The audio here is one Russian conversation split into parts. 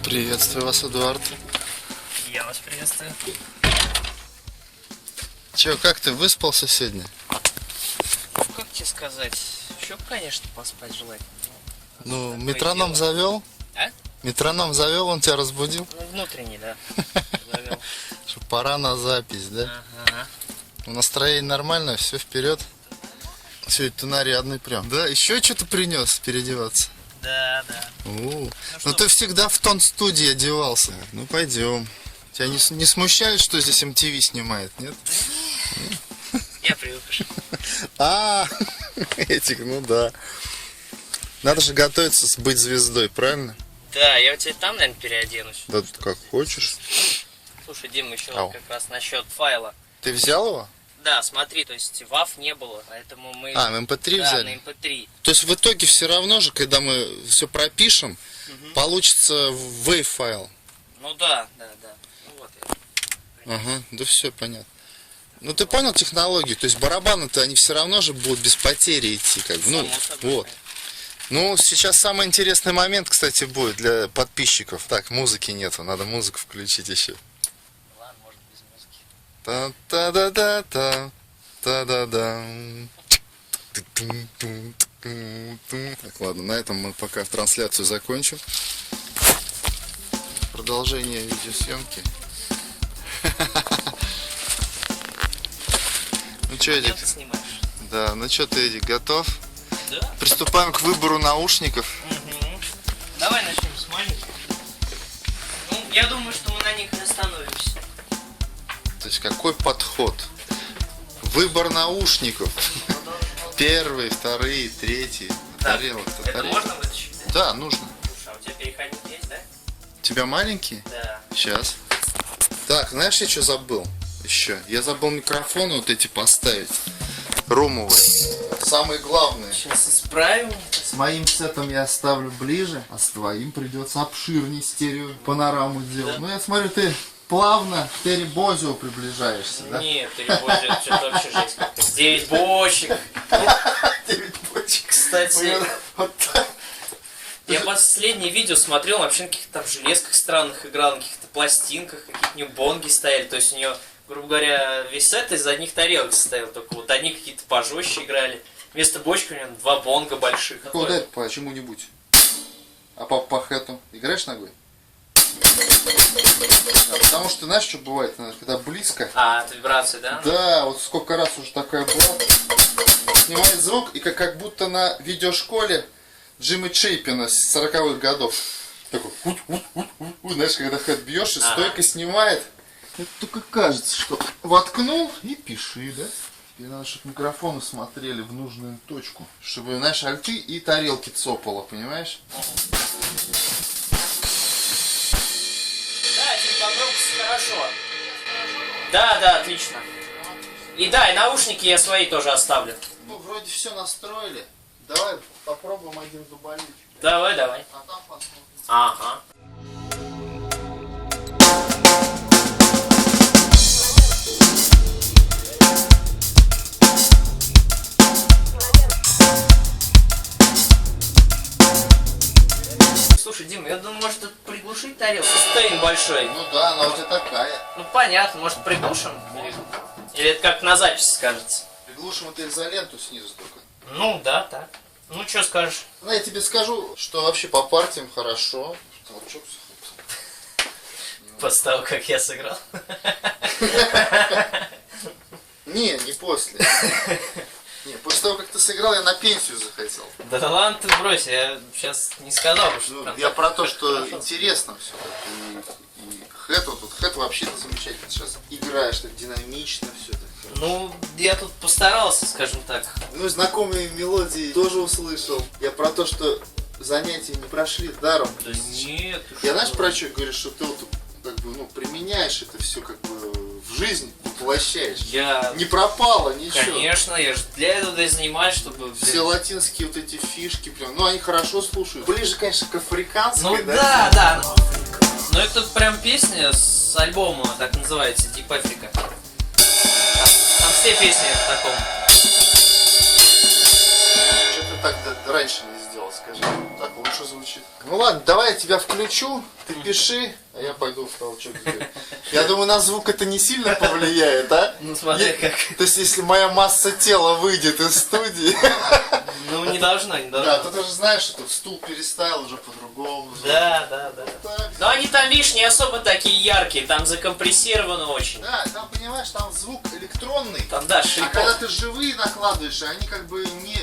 Приветствую вас, Эдуард. Я вас приветствую. Че, как ты, выспался сегодня? Ну, как тебе сказать? Еще, конечно, поспать желательно. Ну, Такое метроном дело. завел? А? Метроном завел, он тебя разбудил? Ну, внутренний, да. Завел. Что пора на запись, да? Ага. Настроение нормальное, все вперед. Сегодня ты нарядный прям. Да, еще что-то принес переодеваться. Да, да. Ну что? ты всегда в тон студии одевался. Ну пойдем. Тебя не смущает, что здесь MTV снимает, нет? Я привык уже. Этих, ну да. Надо же готовиться быть звездой, правильно? Да, я у тебя там, наверное, переоденусь. Да как хочешь. Слушай, Дима, еще Ау. как раз насчет файла. Ты взял его? Да, смотри, то есть WAV не было, поэтому мы... На MP3 да, взяли? на MP3. То есть в итоге все равно же, когда мы все пропишем, получится WAV файл. Ну да. Ну вот я. Ага, да все понятно. Ну ты понял технологию? То есть барабаны-то они все равно же будут без потери идти, как бы. Ну, Само собой. вот. Ну, сейчас самый интересный момент, кстати, будет для подписчиков. Так, музыки нету, надо музыку включить еще. Ладно, может без музыки. Та-та-да-да-та, та-да-да. Так, ладно, на этом мы пока трансляцию закончим. Продолжение видеосъемки. Ну что, Эдик? Ты снимаешь? Да, ну что ты, Эдик, готов? Да. Приступаем к выбору наушников. Угу. Давай начнем с маленьких. Ну, я думаю, что мы на них и остановимся. То есть какой подход? Выбор наушников. Первые, вторые, третьи. Так, Тарелок-то, это тарелок. можно вытащить, да? Да, нужно. Слушай, а у тебя переходник есть, да? У тебя маленькие? Да. Сейчас. Так, знаешь, я что забыл? Еще. Я забыл микрофоны вот эти поставить. Румовые. Самые главные. Сейчас исправим. С моим сетом я оставлю ближе, а с твоим придется обширнее стерео панораму делать. Да. Ну я смотрю, ты плавно к Терри Бозио приближаешься, да? Нет, ты любовь, это что-то вообще жесть как-то. 9 бочек. 9 бочек. Кстати, Вот так. я последнее видео смотрел, вообще на каких-то там железках странных играл, на каких-то пластинках, какие-то бонги стояли. То есть у нее, грубо говоря, весь сет из одних тарелок состоял. Только вот одни какие-то пожестче играли. Вместо бочки у него 2 бонга больших. Как ударить по чему-нибудь. А по хэту играешь ногой? Да, потому что знаешь, что бывает, когда близко. А, это вибрация, да? Да, вот сколько раз уже такая была. Снимает звук, и как будто на видеошколе Джимми Чейпина с 40-х годов. Такой, знаешь, когда хэт бьешь, и стойка снимает. Это только кажется, что воткнул и пиши, да? Теперь надо, чтобы микрофоны смотрели в нужную точку. Чтобы, знаешь, альты и тарелки цопало, понимаешь? Да, типа по громкости хорошо. Да, отлично. И да, и наушники я свои тоже оставлю. Ну, вроде все настроили. Давай попробуем один дуболить. Давай. А там посмотрим. Ага. Слушай, Дима, я думаю, может тут приглушить тарелку? Стейн большой. Ну да, она уже такая. Ну понятно, может приглушим? Или это как на записи скажется? Приглушим эту изоленту снизу только. Ну да, так. Ну что скажешь? Ну, я тебе скажу, что вообще по партиям хорошо. Толчок После того, как я сыграл. не после. Не, после того, как ты сыграл, я на пенсию захотел. Да ладно ты брось, я сейчас не сказал бы, что... Ну, прям я так про то, что хорошо. интересно все. И хэт, вот тут хэт вообще замечательно сейчас играешь, так динамично все так. Ну, я тут постарался, скажем так. Ну, знакомые мелодии тоже услышал. Я про то, что занятия не прошли даром. Да нет, ты Я что? знаешь, про что говорю, что ты вот как бы, ну, применяешь это все как бы в жизнь, воплощаешь. Я... Не пропало ничего. Конечно, я же для этого и занимаюсь, чтобы... Все латинские вот эти фишки прям, ну они хорошо слушают. Ближе, конечно, к африканской, Ну да. Но это прям песня с альбома, так называется, Deep Africa. Там все песни в таком. Что ты так раньше не сделал? сделал, скажи? Так лучше звучит. Ну ладно, давай я тебя включу, ты пиши, а я пойду в толчок сделаю. Я думаю, на звук это не сильно повлияет, а? Ну смотри как. То есть, если моя масса тела выйдет из студии... Ну не должно, не Да, должно. ты же знаешь, что тут стул переставил уже по-другому. Да. Так. Но они там, видишь, не особо такие яркие, там закомпрессировано очень. Да, там, понимаешь, там звук электронный. Там, да, А шлепок. когда ты живые накладываешь, они как бы не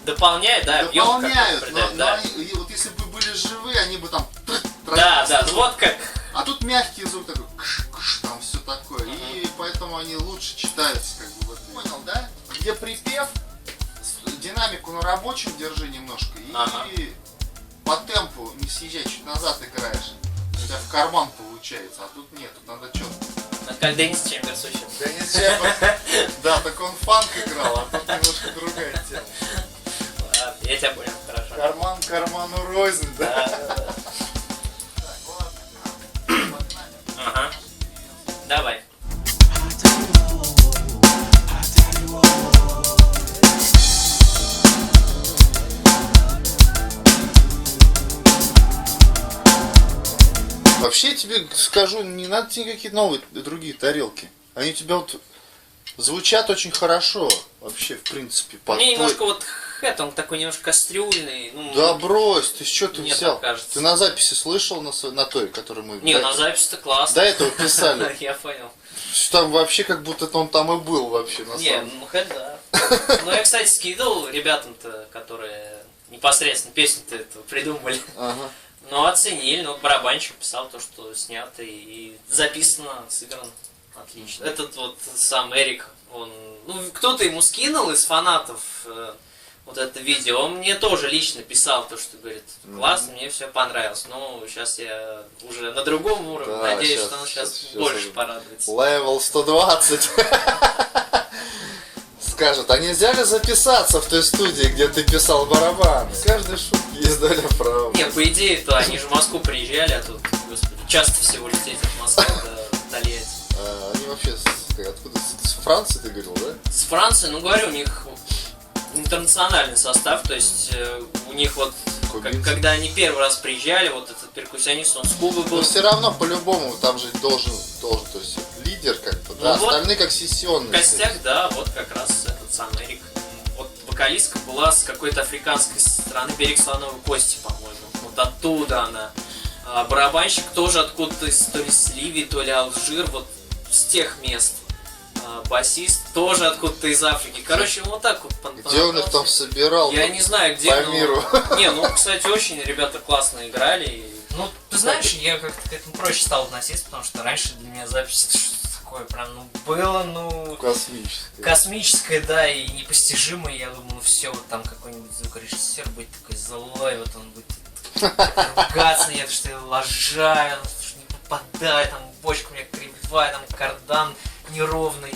Дополняет, да, объем дополняют. какой-то Но, придает, да. и вот если бы были живые, они бы там... Да, вот как. А тут мягкий звук такой, там все такое. И поэтому они лучше читаются, как бы. Вот. Понял, да? Где припев, динамику на рабочем держи немножко. И по темпу не съезжай, чуть назад играешь. У тебя в карман получается, а тут нет, тут надо четко. Как Деннис Чемберс очень. Деннис Чемберс, да, так он фанк играл, а тут немножко другая тема. Ладно, я тебя понял, хорошо. Карман карману рознь, да? Да. Так, ладно, погнали. Ага. Давай. Вообще я тебе скажу, не надо тебе какие-то новые другие тарелки. Они у тебя вот звучат очень хорошо. Вообще, в принципе, под Мне твой- немножко вот хэт, он такой немножко кастрюльный. Ну, Да брось, ты что ты Мне взял? так кажется. Ты на записи слышал на той, которую мы Не, до на этого- запись-то классно. до этого писали? Я понял. Что там вообще как будто он там и был вообще на Не, самом деле. ну хэт, да. Ну я, кстати, скидывал ребятам-то, которые непосредственно песню-то эту придумали. Ага. Ну, оценили, ну, барабанщик писал то, что снято и записано, сыграно. Отлично. Этот вот сам Эрик, он, ну, кто-то ему скинул из фанатов вот это видео. Он мне тоже лично писал то, что говорит, классно, мне все понравилось. Ну, сейчас я уже на другом уровне, Да, надеюсь, щас- что он сейчас щас больше уже. порадуется. Левел 120. Скажет, а нельзя ли записаться в той студии, где ты писал барабаны? С каждой шутки есть доля правды. Не, по идее-то они же в Москву приезжали, а тут, господи, часто всего лететь от Москвы до Тольятти. Они вообще откуда? С Франции ты говорил, да? С Франции, ну говорю, у них интернациональный состав, то есть у них вот, Кубинцы. когда они первый раз приезжали, вот этот перкуссионист, он с Кубы был. Но все равно по-любому там же должен, то есть лидер как-то, да, Ну вот, остальные как сессионные. В гостях, да, вот как раз этот сам Эрик. Вот вокалистка была с какой-то африканской страны, берег слоновой кости, по-моему. Вот оттуда она. А барабанщик тоже откуда-то то ли с Ливии, то ли Алжир, вот с тех мест. Басист тоже откуда-то из Африки. Короче, вот так вот. Где он их там собирал? Я не знаю, где. По но- миру. Не, ну, кстати, очень ребята классно играли. Ну, ты знаешь, я как-то к этому проще стал относиться, потому что раньше для меня запись это что-то такое прям, ну, было, ну, Космическое. космическое, да, и непостижимое. Я думаю, ну все, вот там какой-нибудь звукорежиссер будет такой злой, вот он будет ругаться, я что я лажаю, что не попадаю, там бочка у меня кривая, там кардан неровный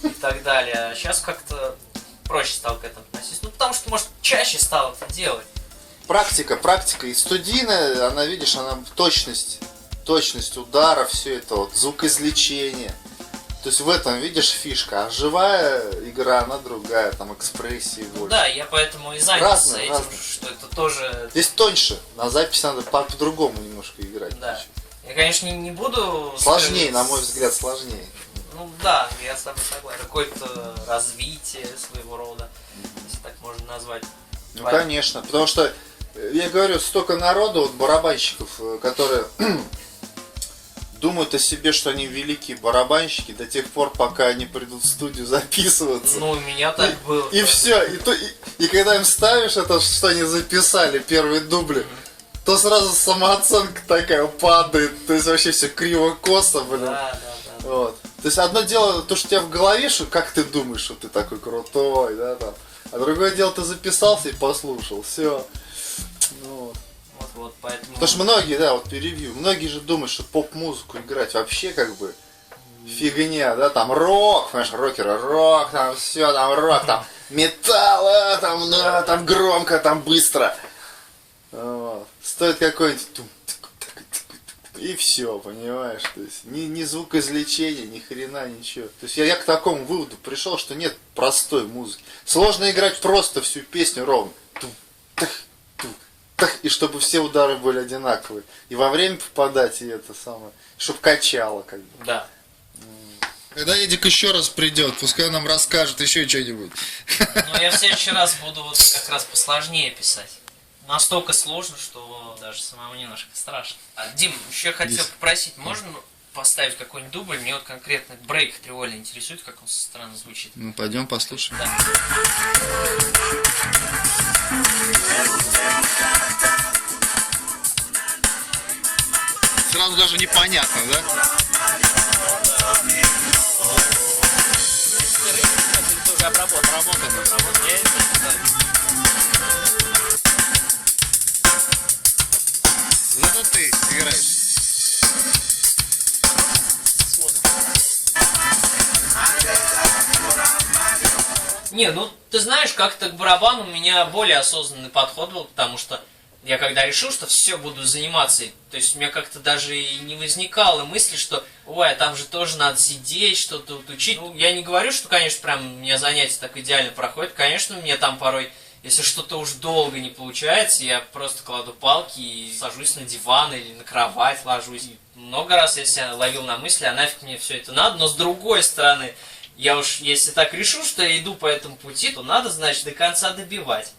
и так далее. А сейчас как-то проще стал к этому относиться. Ну, потому что, может, чаще стал это делать. Практика. И студийная, она, видишь, она точность удара, все это вот, звукоизвлечение. То есть в этом, видишь, фишка. А живая игра, она другая, там экспрессии больше. Да, я поэтому и занялся Разное, этим, разное. что это тоже... Здесь тоньше, на запись надо по-другому немножко играть. Да. Я, конечно, не буду... Сложнее, скрывать- на мой взгляд, сложнее. Ну да, я с тобой согласен. Какое-то развитие своего рода, если так можно назвать. Ну, Понятно. конечно, потому что, я говорю, столько народу, вот барабанщиков, которые думают о себе, что они великие барабанщики до тех пор, пока они придут в студию записываться. Ну, у меня так было. И все, и когда им ставишь это, что они записали, первые дубли, то сразу самооценка такая падает, то есть вообще все криво-косо, блин. Да. Вот. То есть одно дело, то, что у тебя в голове, что как ты думаешь, что ты такой крутой, да, там. А другое дело, ты записался и послушал, все. Ну, вот. Вот, поэтому... Потому что многие, да, вот перебью, многие же думают, что поп-музыку играть вообще как бы фигня, да, там рок, понимаешь, рокеры, рок, там все, там рок, там металл, там, да, там громко, там быстро. Вот. Стоит какой-нибудь и все, понимаешь, то есть ни звукоизвлечения, ни хрена, ничего. То есть я к такому выводу пришел, что нет простой музыки. Сложно играть просто всю песню ровно. и чтобы все удары были одинаковые. И во время попадать, и это самое, чтобы качало как бы. Да. Когда Эдик еще раз придет, пускай нам расскажет еще что-нибудь. Но я в следующий раз буду вот как раз посложнее писать. Настолько сложно, что даже самому немножко страшно. Дим, еще хотел попросить, можно поставить какой-нибудь дубль? Мне вот конкретно брейк тривольный интересует, как он со стороны звучит. Ну, пойдем послушаем. Да. Сразу даже непонятно, да? Это уже обработано. Зато ты играешь. Не, ну ты знаешь, как-то к барабану у меня более осознанный подход был, потому что я когда решил, что все буду заниматься, то есть у меня как-то даже и не возникало мысли, что ой, а там же тоже надо сидеть, что-то вот учить. Ну, я не говорю, что, конечно, прям у меня занятия так идеально проходят. Конечно, мне там порой, если что-то уж долго не получается, я просто кладу палки и сажусь на диван или на кровать ложусь. И много раз я себя ловил на мысли, а нафиг мне все это надо, но с другой стороны, я уж, если так решу, что я иду по этому пути, то надо, значит, до конца добивать.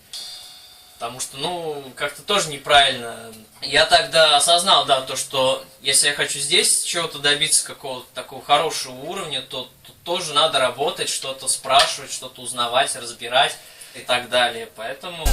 Потому что, ну, как-то тоже неправильно. Я тогда осознал, да, то, что если я хочу здесь чего-то добиться, какого-то такого хорошего уровня, то тоже надо работать, что-то спрашивать, что-то узнавать, разбирать и так далее. Поэтому...